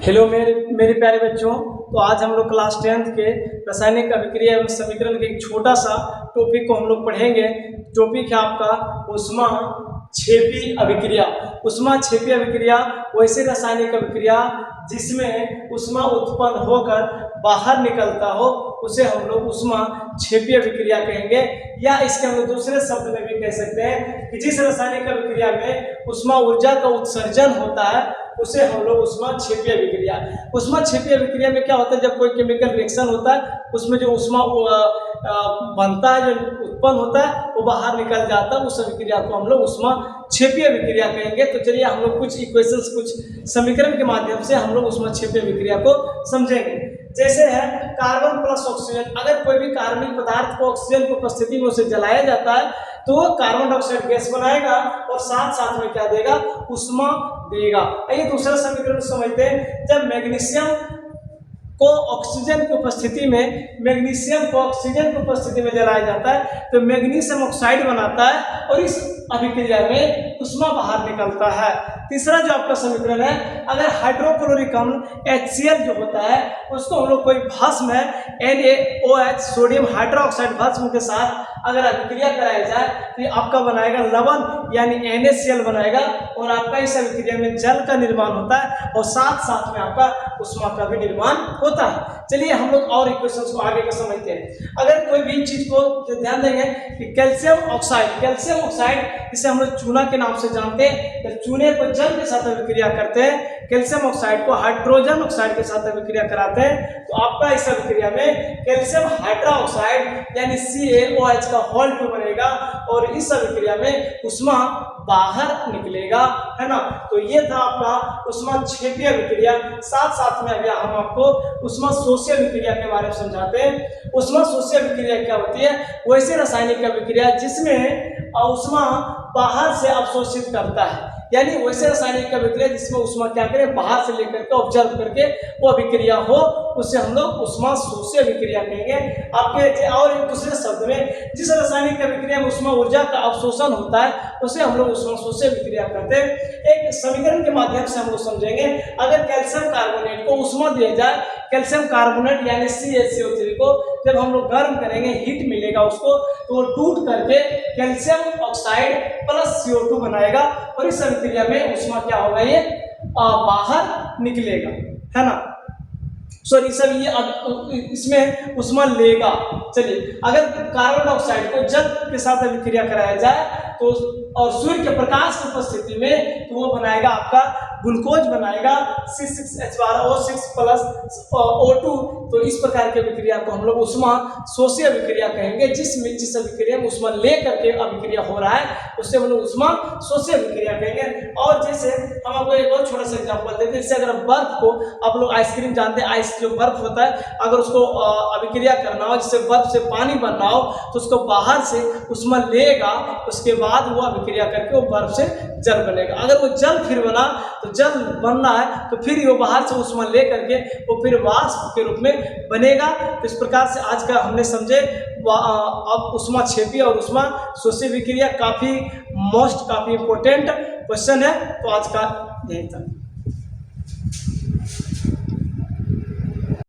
Hello मेरे प्यारे बच्चों। तो आज हम लोग क्लास 10th के रासायनिक अभिक्रिया एवं समीकरण के एक छोटा सा टॉपिक को हम लोग पढ़ेंगे। टॉपिक है आपका ऊष्मा क्षेपी अभिक्रिया। ऊष्मा क्षेपी अभिक्रिया वैसे रासायनिक अभिक्रिया जिसमें ऊष्मा उत्पन्न होकर बाहर निकलता हो उसे हम लोग ऊष्मा क्षेपी अभिक्रिया कहेंगे, या इसके हम लोग दूसरे शब्द में भी कह सकते हैं कि जिस रासायनिक अभिक्रिया में ऊष्मा ऊर्जा का उत्सर्जन होता है उसे हम लोग ऊष्मा क्षेपी अभिक्रिया। ऊष्मा क्षेपी अभिक्रिया में क्या होता है, जब कोई केमिकल रिएक्शन होता है उसमें जो ऊष्मा बनता है, जो उत्पन्न होता है वो बाहर निकल जाता है, उस अभिक्रिया को हम लोग ऊष्मा क्षेपी अभिक्रिया कहेंगे। तो चलिए हम लोग कुछ इक्वेशंस, कुछ समीकरण के माध्यम से हम लोग ऊष्मा क्षेपी अभिक्रिया को समझेंगे। जैसे है कार्बन प्लस ऑक्सीजन। अगर कोई भी कार्बनिक पदार्थ को ऑक्सीजन की उपस्थिति में उसे जलाया जाता है तो वो कार्बन डाइऑक्साइड गैस बनाएगा और साथ साथ में क्या देगा, ऊष्मा देगा। आइए दूसरा समीकरण समझते हैं। जब मैग्नीशियम को ऑक्सीजन की उपस्थिति में जलाया जाता है तो मैग्नीशियम ऑक्साइड बनाता है और इस अभिक्रिया में ऊष्मा बाहर निकलता है। तीसरा जो आपका समीकरण है, अगर हाइड्रोक्लोरिक अम्ल HCl जो होता है उसको हम लोग कोई भस्म है NaOH सोडियम हाइड्रोक्साइड भस्म के साथ अगर अभिक्रिया कराया जाए तो आपका बनाएगा लवण यानी NaCl बनाएगा और आपका इस अभिक्रिया में जल का निर्माण होता है और साथ साथ में आपका ऊष्मा का भी निर्माण होता है। चलिए हम लोग और इक्वेशंस को आगे का समझते हैं। अगर कोई भी चीज को ध्यान देंगे कि कैल्शियम ऑक्साइड जिसे हम लोग चूना के नाम से जानते हैं, तो चूने को जल के साथ अभिक्रिया करते हैं, कैल्शियम ऑक्साइड को हाइड्रोजन ऑक्साइड के साथ अभिक्रिया कराते हैं तो आपका इस अभिक्रिया में कैल्शियम हाइड्रोक्साइड यानी CaOH का होल 2 बनेगा और इस अभिक्रिया में ऊष्मा बाहर निकलेगा, है ना। तो ये था आपका ऊष्मा क्षेपी अभिक्रिया। साथ साथ में अभी हम आपको ऊष्मा शोषी अभिक्रिया के बारे में समझाते हैं। ऊष्मा शोषी अभिक्रिया क्या होती है, वैसे रासायनिक अभिक्रिया जिसमें ऊष्मा बाहर से अवशोषित करता है, यानी वैसे रासायनिक अभिक्रिया जिसमें ऊष्मा क्या करे, बाहर से लेकर के ऑब्जर्व करके वो अभिक्रिया हो उसे हम लोग ऊष्मा शोषी अभिक्रिया कहेंगे। आपके और एक दूसरे शब्द में जिस रासायनिक अभिक्रिया में ऊष्मा ऊर्जा का अवशोषण होता है उसे हम लोग ऊष्मा शोषी अभिक्रिया कहते हैं। एक समीकरण के माध्यम से हम लोग समझेंगे। अगर कैल्शियम कार्बोनेट को ऊष्मा दिया जाए, कैल्शियम कार्बोनेट यानी CaCO3 को जब हम लोग गर्म करेंगे, हीट मिलेगा उसको, तो वो टूट करके कैल्शियम ऑक्साइड प्लस CO2 बनाएगा और इस अभिक्रिया में ऊष्मा क्या होगा, ये बाहर निकलेगा, है ना। सॉरी सर, ये इसमें ऊष्मा लेगा। चलिए अगर कार्बन डाइऑक्साइड को जल के साथ अभिक्रिया कराया जाए तो और सूर्य के प्रकाश की उपस्थिति में तो वो बनाएगा आपका ग्लूकोज बनाएगा C6H12O6 प्लस O2। तो इस प्रकार की अभिक्रिया को हम लोग ऊष्मा शोषी अभिक्रिया कहेंगे। जिस अभिक्रिया में ऊष्मा ले करके अभिक्रिया हो रहा है उससे हम लोग ऊष्मा शोषी अभिक्रिया कहेंगे। और जैसे हम आपको एक और छोटा सा एग्जांपल देते हैं। जैसे अगर बर्फ को, आप लोग आइसक्रीम जानते हैं, आइस जो बर्फ होता है, अगर उसको अभिक्रिया करना हो, जिससे बर्फ से पानी बनना हो, तो उसको बाहर से ऊष्मा लेगा, उसके बाद वो अभिक्रिया करके वो बर्फ से जल बनेगा। अगर वो जल फिर बना तो जल बनना है तो फिर वो बाहर से ऊष्मा ले करके वो फिर वाष्प के रूप में बनेगा। तो इस प्रकार से आज का हमने समझे अब ऊष्मा क्षेपी और ऊष्मा शोषी अभिक्रिया काफी इंपॉर्टेंट क्वेश्चन है। तो आज का यही था।